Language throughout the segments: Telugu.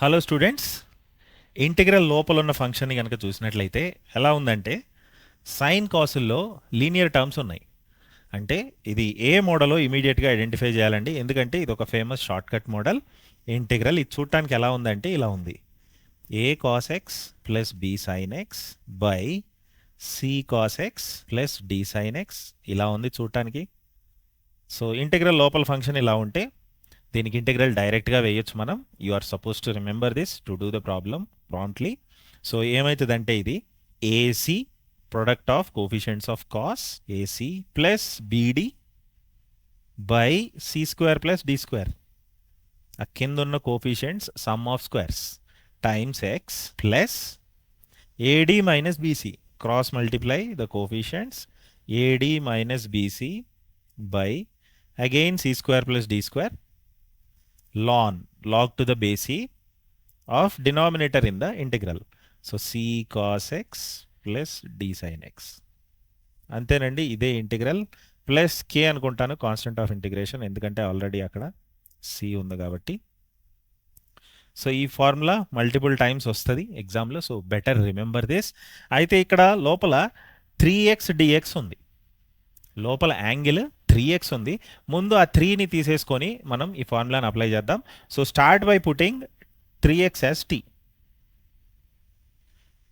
హలో స్టూడెంట్స్, ఇంటిగ్రల్ లోపల ఉన్న ఫంక్షన్ని కనుక చూసినట్లయితే ఎలా ఉందంటే సైన్ కాసుల్లో లీనియర్ టర్మ్స్ ఉన్నాయి. అంటే ఇది ఏ మోడలో ఇమీడియట్గా ఐడెంటిఫై చేయాలండి, ఎందుకంటే ఇది ఒక famous shortcut model. Integral ఇది చూడటానికి ఎలా ఉందంటే ఇలా ఉంది: a cos x plus b sin x by c cos x plus d sin x. ఇలా ఉంది చూడటానికి. సో ఇంటిగ్రల్ లోపల ఫంక్షన్ ఇలా ఉంటే దీనికి ఇంటిగ్రల్ డైరెక్ట్గా వేయొచ్చు మనం. You are supposed to remember this to do the problem promptly. So ఏమవుతుందంటే ఇది AC product of coefficients of cos AC plus BD by C square plus D square. ఆ కింద ఉన్న coefficients sum of squares times X plus AD minus BC. Cross multiply the coefficients AD minus BC by again C square plus D square log to the base c of denominator in the integral. So c cos x plus d sin x. అంతేనండి, ఇదే ఇంటిగ్రల్. ప్లస్ కే అనుకుంటాను కాన్స్టెంట్ ఆఫ్ ఇంటిగ్రేషన్, ఎందుకంటే ఆల్రెడీ అక్కడ సి ఉంది కాబట్టి. సో ఈ ఫార్ములా మల్టిపుల్ టైమ్స్ వస్తుంది ఎగ్జామ్లో, సో బెటర్ రిమెంబర్ దిస్. అయితే ఇక్కడ లోపల 3x dx ఉంది, లోపల యాంగిల్ 3x ఉంది. ముందు ఆ 3ని తీసేసుకొని మనం ఈ ఫార్ములాని అప్లై చేద్దాం. So start by putting 3x as t.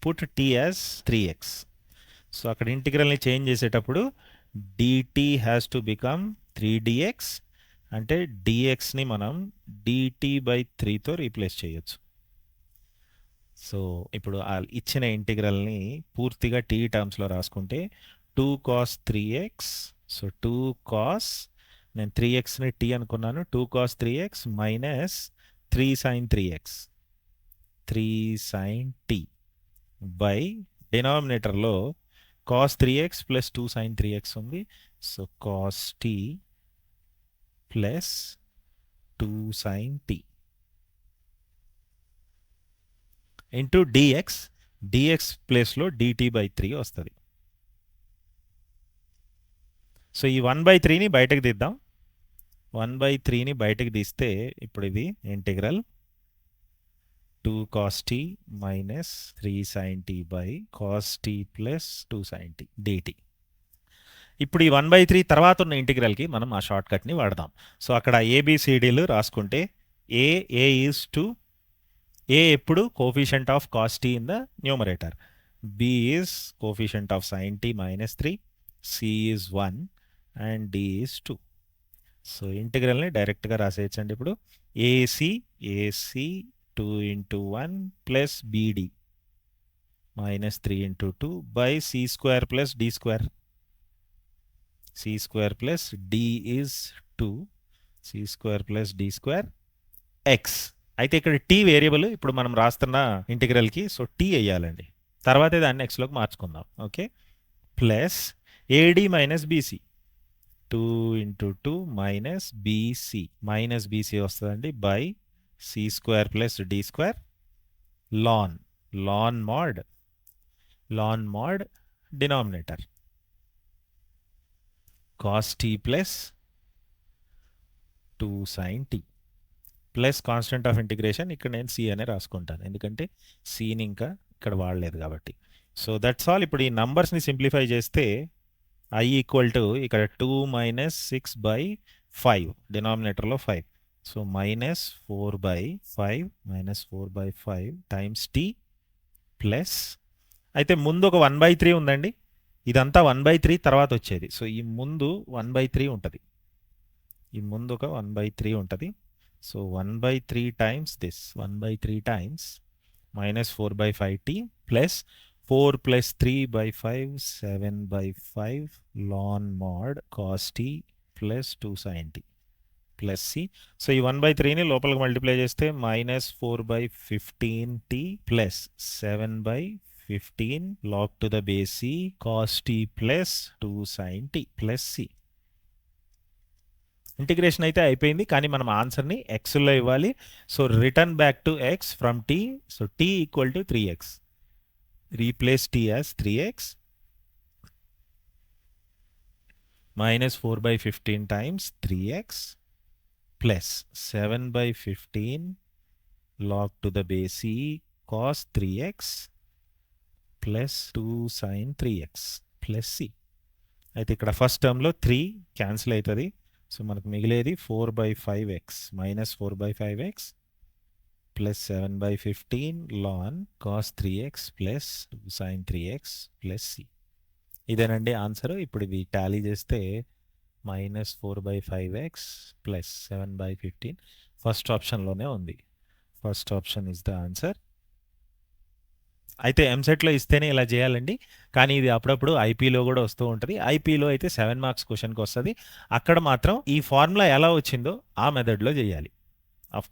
Put t as 3x. So అక్కడ ఇంటిగ్రల్ని చేంజ్ చేసేటప్పుడు dt has to become 3dx, అంటే dxని మనం dt బై 3తో రీప్లేస్ చేయొచ్చు. సో ఇప్పుడు ఆ ఇచ్చిన ఇంటిగ్రల్ని పూర్తిగా t టర్మ్స్లో రాసుకుంటే 2 cos 3x. సో 2 cos, నేను 3xని t అనుకున్నాను, 2 cos 3x minus 3 sin 3x, 3 sin t by డినామినేటర్లో cos 3x plus 2 sin 3x ఉంది. So cos t plus 2 sin t into dx ప్లేస్లో dt బై 3 వస్తుంది. సో ఈ 1/3ని బయటకు తీద్దాం. 1/3ని బయటకు తీస్తే ఇప్పుడు ఇది integral 2 cos t minus 3 sin t by cos t plus 2 sin t dt. ఇప్పుడు ఈ 1/3 తర్వాత ఉన్న ఇంటిగ్రల్కి మనం ఆ షార్ట్ కట్ని వాడదాం. సో అక్కడ ఏబిసిడీలు రాసుకుంటే ఏ ఈజ్ టు ఏ ఎప్పుడు coefficient of cos t in the numerator, b is coefficient of sine t minus 3, c is 1 and d is 2. So ఇంటిగ్రల్ని డైరెక్ట్గా రాసేయచ్చండి. ఇప్పుడు ac 2 into 1 plus bd minus 3 into 2 by C square plus D square. C square plus d is 2, c square plus D square x. అయితే ఇక్కడ టీ వేరియబుల్ ఇప్పుడు మనం రాస్తున్న ఇంటిగ్రల్కి, సో టీ వేయాలండి, తర్వాత దాన్ని ఎక్స్లోకి మార్చుకుందాం. Okay, plus AD minus bc 2 into 2 minus bc వస్తుందండి by C square plus D square ln mod denominator cos t plus 2 sine t plus constant of integration. ఇక్కడ నేను సి అనే రాసుకుంటాను, ఎందుకంటే సిని ఇంకా ఇక్కడ వాడలేదు కాబట్టి. So that's all. ఇప్పుడు ఈ నంబర్స్ని సింప్లిఫై చేస్తే i ఈక్వల్ టు ఇక్కడ 2 మైనస్ 6 బై 5, డినామినేటర్లో 5. So minus 4 by 5 times T plus, అయితే ముందు ఒక 1/3 ఉందండి, ఇదంతా 1/3 తర్వాత వచ్చేది. సో ఈ ముందు 1/3 ఉంటుంది, ఈ ముందు ఒక 1/3 ఉంటుంది. So 1/3 times this, 1/3 times minus 4/5t plus 4 plus 3/5 7/5 లాన్ mod cos t plus 2 sin t plus C. So ఈ 1/3ని లోపలికి మల్టిప్లై చేస్తే minus 4/15t plus 7/15 log to the base C cos t plus 2 sin t plus C. Integration అయితే అయిపోయింది, కానీ మనం ఆన్సర్ని ఎక్స్లో ఇవ్వాలి. So return back to X from T. So T equal to 3x, replace T as 3x minus 4/15 times 3x plus 7/15 log to the base c cos 3x plus 2 sin 3x plus c. అయితే ఇక్కడ ఫస్ట్ టర్మ్లో 3 క్యాన్సిల్ అవుతుంది. సో మనకు మిగిలేది 4/5x minus 4/5x plus 7/15 ln cos 3x plus 2 sin 3x plus c. ఇదేనండి ఆన్సర్. ఇప్పుడు ఇది టాలీ చేస్తే మైనస్ 4/5x ప్లస్ 7/15 ఫస్ట్ ఆప్షన్లోనే ఉంది. First option is the answer. అయితే ఎంసెట్లో ఇస్తేనే ఇలా చేయాలండి, కానీ ఇది అప్పుడప్పుడు ఐపీలో కూడా వస్తూ ఉంటుంది. ఐపీలో అయితే 7 మార్క్స్ క్వశ్చన్కి వస్తుంది. అక్కడ మాత్రం ఈ ఫార్ములా ఎలా వచ్చిందో ఆ మెథడ్లో చేయాలి.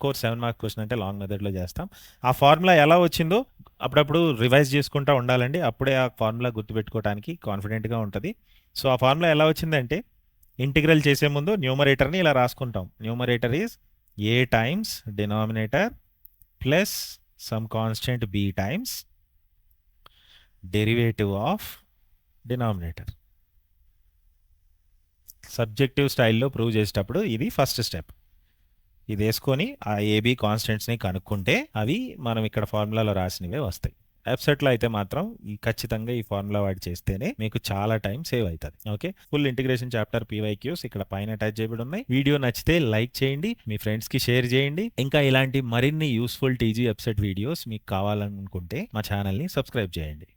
కోర్స్ 7 మార్క్స్ క్వశ్చన్ అంటే లాంగ్ మెథడ్లో చేస్తాం. ఆ ఫార్ములా ఎలా వచ్చిందో అప్పుడప్పుడు రివైజ్ చేసుకుంటూ ఉండాలండి. అప్పుడే ఆ ఫార్ములా గుర్తుపెట్టుకోవడానికి కాన్ఫిడెంట్గా ఉంటుంది. సో ఆ ఫార్ములా ఎలా వచ్చిందంటే ఇంటిగ్రల్ చేసే ముందు న్యూమరేటర్ని ఇలా రాసుకుంటాం. Numerator is A times denominator plus some constant B times derivative of denominator. Subjective స్టైల్లో ప్రూవ్ చేసేటప్పుడు ఇది ఫస్ట్ స్టెప్. ఇది వేసుకొని ఆ ఏబి కాన్స్టెంట్స్ని కనుక్కుంటే అవి మనం ఇక్కడ ఫార్ములాలో రాసినవే వస్తాయి. వెబ్సైట్లో అయితే మాత్రం ఖచ్చితంగా ఈ ఫార్ములా వాడి చేస్తేనే మీకు చాలా టైం సేవ్ అవుతుంది. Okay, full integration chapter PYQs ఇక్కడ పైన అటాచ్ చేయబడి ఉన్నాయి. వీడియో నచ్చితే లైక్ చేయండి, మీ ఫ్రెండ్స్కి షేర్ చేయండి. ఇంకా ఇలాంటి మరిన్ని యూస్ఫుల్ టీజీ వెబ్సైట్ వీడియోస్ మీకు కావాలనుకుంటే మా ఛానల్ని సబ్స్క్రైబ్ చేయండి.